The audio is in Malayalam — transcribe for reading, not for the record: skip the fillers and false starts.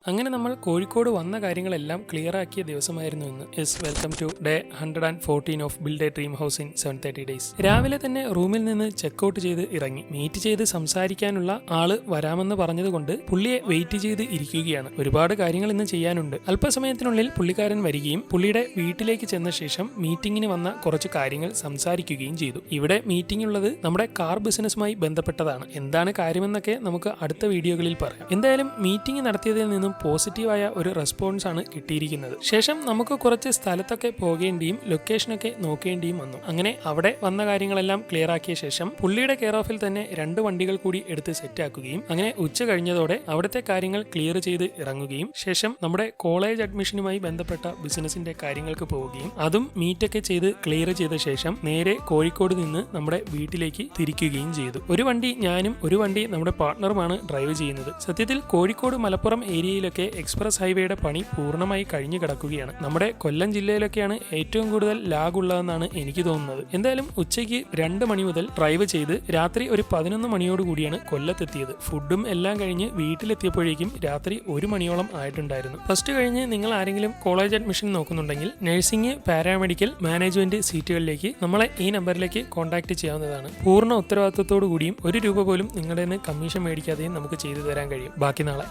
അങ്ങനെ നമ്മൾ കോഴിക്കോട് വന്ന കാര്യങ്ങളെല്ലാം ക്ലിയർ ആക്കിയ ദിവസമായിരുന്നു ഇന്ന്. Welcome to day 114 of build a dream house in 730 days. രാവിലെ തന്നെ റൂമിൽ നിന്ന് ചെക്കൗട്ട് ചെയ്ത് ഇറങ്ങി. മീറ്റ് ചെയ്ത് സംസാരിക്കാനുള്ള ആള് വരാമെന്ന് പറഞ്ഞതുകൊണ്ട് പുള്ളിയെ വെയിറ്റ് ചെയ്ത് ഇരിക്കുകയാണ്. ഒരുപാട് കാര്യങ്ങൾ ഇന്ന് ചെയ്യാനുണ്ട്. അല്പസമയത്തിനുള്ളിൽ പുള്ളിക്കാരൻ വരികയും പുള്ളിയുടെ വീട്ടിലേക്ക് ചെന്ന ശേഷം മീറ്റിംഗിന് വന്ന കുറച്ച് കാര്യങ്ങൾ സംസാരിക്കുകയും ചെയ്തു. ഇവിടെ മീറ്റിംഗ് ഉള്ളത് നമ്മുടെ കാർ ബിസിനസ്സുമായി ബന്ധപ്പെട്ടതാണ്. എന്താണ് കാര്യമെന്നൊക്കെ നമുക്ക് അടുത്ത വീഡിയോകളിൽ പറയാം. എന്തായാലും മീറ്റിംഗ് നടത്തിയതിൽ നിന്നും പോസിറ്റീവായ ഒരു റെസ്പോൺസ് ആണ് കിട്ടിയിരിക്കുന്നത്. ശേഷം നമുക്ക് കുറച്ച് സ്ഥലത്തൊക്കെ പോകേണ്ടിയും ലൊക്കേഷനൊക്കെ നോക്കേണ്ടിയും വന്നു. അങ്ങനെ അവിടെ വന്ന കാര്യങ്ങളെല്ലാം ക്ലിയർ ആക്കിയ ശേഷം പുള്ളിയുടെ കെയർ ഓഫിൽ തന്നെ 2 വണ്ടികൾ കൂടി എടുത്ത് സെറ്റ് ആക്കുകയും അങ്ങനെ ഉച്ച കഴിഞ്ഞതോടെ അവിടുത്തെ കാര്യങ്ങൾ ക്ലിയർ ചെയ്ത് ഇറങ്ങുകയും ശേഷം നമ്മുടെ കോളേജ് അഡ്മിഷനുമായി ബന്ധപ്പെട്ട ബിസിനസിന്റെ കാര്യങ്ങൾക്ക് പോവുകയും അതും മീറ്റൊക്കെ ചെയ്ത് ക്ലിയർ ചെയ്ത ശേഷം നേരെ കോഴിക്കോട് നിന്ന് നമ്മുടെ വീട്ടിലേക്ക് തിരിക്കുകയും ചെയ്തു. ഒരു വണ്ടി ഞാനും ഒരു വണ്ടി നമ്മുടെ പാർട്ട്ണറുമാണ് ഡ്രൈവ് ചെയ്യുന്നത്. സത്യത്തിൽ കോഴിക്കോട് മലപ്പുറം ഏരിയയിലൊക്കെ എക്സ്പ്രസ് ഹൈവേയുടെ പണി പൂർണ്ണമായി കഴിഞ്ഞു കിടക്കുകയാണ്. നമ്മുടെ കൊല്ലം ജില്ലയിലൊക്കെയാണ് ഏറ്റവും കൂടുതൽ ലാഗ് ഉള്ളതെന്നാണ് എനിക്ക് തോന്നുന്നത്. എന്തായാലും ഉച്ചയ്ക്ക് 2 മണി മുതൽ ഡ്രൈവ് ചെയ്ത് രാത്രി ഒരു 11 മണിയോട് കൂടിയാണ് കൊല്ലത്തെത്തിയത്. ഫുഡും എല്ലാം കഴിഞ്ഞ് വീട്ടിലെത്തിയപ്പോഴേക്കും രാത്രി 1 മണിയോളം ആയിട്ടുണ്ടായിരുന്നു. ഫസ്റ്റ് കഴിഞ്ഞ് നിങ്ങൾ ആരെങ്കിലും കോളേജ് അഡ്മിഷൻ നോക്കുന്നുണ്ടെങ്കിൽ നഴ്സിംഗ്, പാരാമെഡിക്കൽ, മാനേജ്മെന്റ് സീറ്റുകളിലേക്ക് നമ്മളെ ഈ നമ്പറിലേക്ക് കോൺടാക്ട് ചെയ്യാവുന്നതാണ്. പൂർണ്ണ ഉത്തരവാദിത്തത്തോടു കൂടിയും 1 രൂപ പോലും നിങ്ങളുടെ കമ്മീഷൻ മേടിക്കാതെയും നമുക്ക് ചെയ്തു തരാൻ കഴിയും. ബാക്കി നാളെ.